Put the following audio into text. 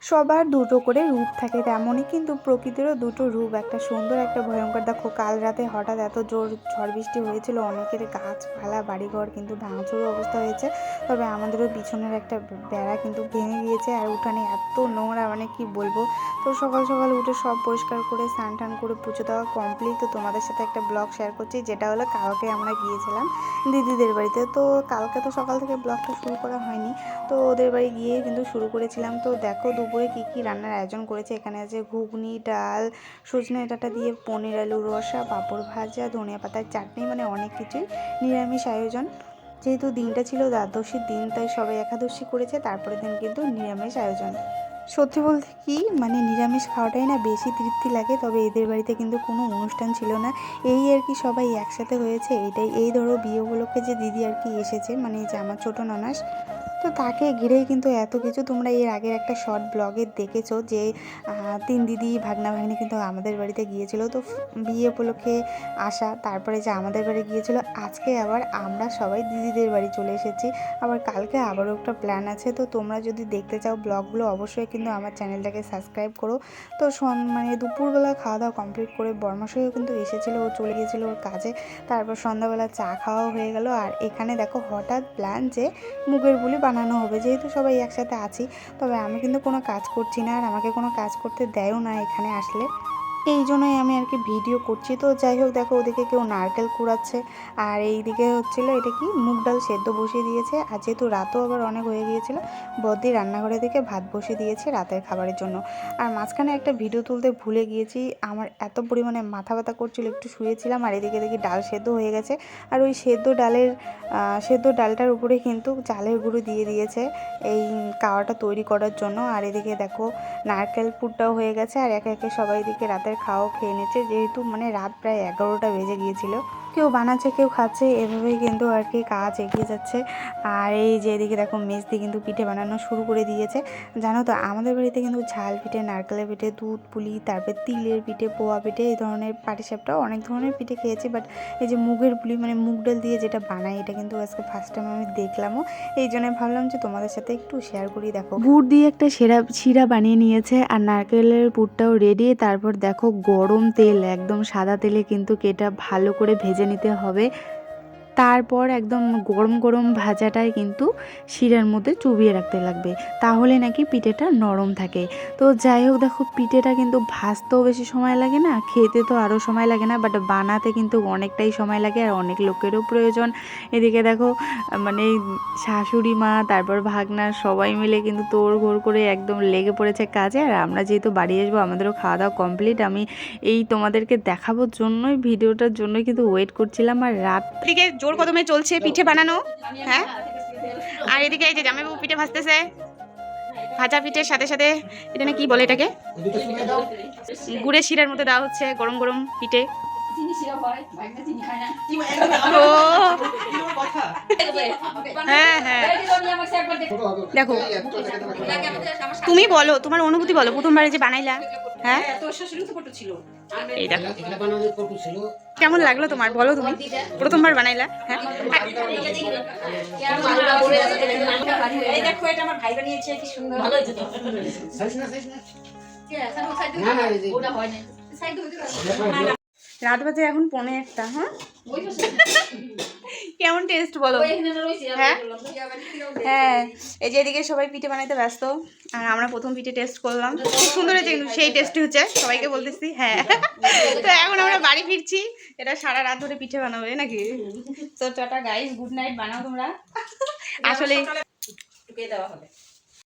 সবার দুটো করে রূপ থাকে, তেমনই কিন্তু প্রকৃতিরও দুটো রূপ, একটা সুন্দর একটা ভয়ঙ্কর। দেখো কাল রাতে হঠাৎ এত জোর ঝড় বৃষ্টি হয়েছিল, অনেকের গাছপালা বাড়িঘর কিন্তু ভাঙচুর অবস্থা হয়েছে। তবে আমাদেরও পিছনের একটা বেড়া কিন্তু ভেঙে গিয়েছে, আর উঠানে এত নোংরা মানে কি বলবো। তো সকাল সকাল উঠে সব পরিষ্কার করে স্নান টান করে পুজো দেওয়া কমপ্লিট। তো তোমাদের সাথে একটা ব্লগ শেয়ার করছি, যেটা হলো কালকে আমরা গিয়েছিলাম দিদিদের বাড়িতে। তো কালকে তো সকাল থেকে ব্লগটা শুরু করা হয়নি, তো ওদের বাড়ি গিয়ে কিন্তু শুরু করেছিলাম। তো দেখো দুপুরে কী কী রান্নার আয়োজন করেছে। এখানে আছে ঘুগনি, ডাল, সজনে ডাঁটা দিয়ে পনির আলু রসা, পাঁপড় ভাজা, ধনিয়া পাতার চাটনি, মানে অনেক কিছুই নিরামিষ আয়োজন। যেহেতু দিনটা ছিল দ্বাদশীর দিন, তাই সবাই একাদশী করেছে, তারপরের দিন কিন্তু নিরামিষ আয়োজন। সত্যি বলতে কি মানে নিরামিষ খাওয়াটাই না বেশি তৃপ্তি লাগে। তবে এদের বাড়িতে কিন্তু কোনো অনুষ্ঠান ছিল না, এই আর কি সবাই একসাথে হয়েছে এটাই। এই ধরো বিয়ে উপলক্ষে যে দিদি আর কি এসেছে, মানে যে আমার ছোটো ননাস, তো তাকে ঘিরেই কিন্তু এত কিছু। তোমরা এর আগের একটা শর্ট ব্লগে দেখেছো যে 3 দিদি ভাগনা ভাগ্নি কিন্তু আমাদের বাড়িতে গিয়েছিল। তো বিয়ে উপলক্ষে আসা, তারপরে যে আমাদের বাড়ি গিয়েছিল, আজকে আবার আমরা সবাই দিদিদের বাড়ি চলে এসেছি। আবার কালকে আবারও একটা প্ল্যান আছে। তো তোমরা যদি দেখতে চাও ব্লগগুলো, অবশ্যই কিন্তু আমার চ্যানেলটাকে সাবস্ক্রাইব করো। তো মানে দুপুরবেলা খাওয়া দাওয়া কমপ্লিট করে বর্মাশয়ও কিন্তু এসেছিলো, ও চলে গিয়েছিলো ওর কাজে। তারপর সন্ধ্যাবেলা চা খাওয়াও হয়ে গেল। আর এখানে দেখো হঠাৎ প্ল্যান যে মুগের বুলি বানানো হবে, যেহেতু সবাই একসাথে আছি। তবে আমি কিন্তু কোনো কাজ করছি না, আর আমাকে কোনো কাজ করতে দেয়ও না এখানে আসলে, এই জন্যই আমি আর কি ভিডিও করছি। তো যাই হোক, দেখো ওদিকে কেউ নারকেল কুড়াচ্ছে, আর এই দিকে হচ্ছিলো এটা কি মুগ ডাল সেদ্ধ বসিয়ে দিয়েছে। আর যেহেতু রাতও আবার অনেক হয়ে গিয়েছিলো, বদ্দি রান্নাঘরে থেকে ভাত বসিয়ে দিয়েছে রাতের খাবারের জন্য। আর মাঝখানে একটা ভিডিও তুলতে ভুলে গিয়েছি, আমার এত পরিমাণে মাথা ব্যথা করছিল, একটু শুয়েছিলাম। আর এদিকে দেখি ডাল সেদ্ধ হয়ে গেছে, আর ওই সেদ্ধ ডালটার উপরে কিন্তু চালের গুঁড়ো দিয়ে দিয়েছে এই কাওয়াটা তৈরি করার জন্য। আর এদিকে দেখো নারকেল পুরটাও হয়ে গেছে, আর একে একে সবাই এদিকে রাতের খাওয়াও খেয়ে নিচ্ছে, যেহেতু মানে রাত প্রায় 11টা বেজে গিয়েছিল। কেউ বানাচ্ছে কেউ খাচ্ছে, এভাবেই কিন্তু আর কি কাজ এগিয়ে যাচ্ছে। আর এই যে এদিকে দেখো মেজদি কিন্তু পিঠে বানানো শুরু করে দিয়েছে। জানো তো আমাদের বাড়িতে কিন্তু ঝাল পিঠে, নারকেলের পিঠে, দুধ পুলি, তারপরে তিলের পিঠে, পোয়া পিঠে, এই ধরনের পাটিসাপটাও অনেক ধরনের পিঠে খেয়েছি। বাট এই যে মুগের পুলি মানে মুগ ডাল দিয়ে যেটা বানাই, এটা কিন্তু আজকে ফার্স্ট টাইম আমি দেখলামও, এই জন্য ভাবলাম যে তোমাদের সাথে একটু শেয়ার করি। দেখো গুড় দিয়ে একটা শিরা বানিয়ে নিয়েছে, আর নারকেলের পুরটাও রেডি। তারপর দেখো গরম তেল, একদম সাদা তেলে কিন্তু এটা ভালো করে ভেজে নিতে হবে। তারপর একদম গরম গরম ভাজাটাই কিন্তু শিরার মধ্যে চুবিয়ে রাখতে লাগবে, তাহলে নাকি পিঠেটা নরম থাকে। তো যাই হোক, দেখো পিঠেটা কিন্তু ভাজতেও বেশি সময় লাগে না, খেতে তো আরও সময় লাগে না, বাট বানাতে কিন্তু অনেকটাই সময় লাগে, আর অনেক লোকেরও প্রয়োজন। এদিকে দেখো মানে শাশুড়ি মা, তারপর ভাগনা, সবাই মিলে কিন্তু তোড়ঘোড় করে একদম লেগে পড়েছে কাজে। আর আমরা যেহেতু বাড়ি আসবো, আমাদেরও খাওয়া দাওয়া কমপ্লিট। আমি এই তোমাদেরকে দেখাবোর জন্যই, ভিডিওটার জন্যই কিন্তু ওয়েট করছিলাম। আর রাত দিকে জোর কদমে চলছে পিঠে বানানো। হ্যাঁ, আর এদিকে এই যে জামাইবাবু পিঠে ভাজতেছে, ভাজা পিঠের সাথে সাথে এটা না কি বলে, এটাকে গুড়ের শিরার মধ্যে দেওয়া হচ্ছে গরম গরম পিঠে। হ্যাঁ হ্যাঁ, দেখো তুমি বলো তোমার অনুভূতি বলো, প্রথমবারে যে বানাইলা। হ্যাঁ, এই দেখো কেমন লাগলো তোমার, বলো তুমি প্রথমবার বানাইলা। হ্যাঁ, রাত বাজে এখন 1:45। হ্যাঁ, কেমন টেস্ট বলো। হ্যাঁ হ্যাঁ, এই যে এদিকে সবাই পিঠে বানাইতে ব্যস্ত, আর আমরা প্রথম পিঠে টেস্ট করলাম, খুব সুন্দর হয়েছে কিন্তু, সেই টেস্টই হচ্ছে, সবাইকে বলতেছি। হ্যাঁ, তো এখন আমরা বাড়ি ফিরছি, এটা সারা রাত ধরে পিঠে বানাবে নাকি। তো টাটা গাইস, গুড নাইট, বানাও তোমরা। আসলে দেওয়া হবে।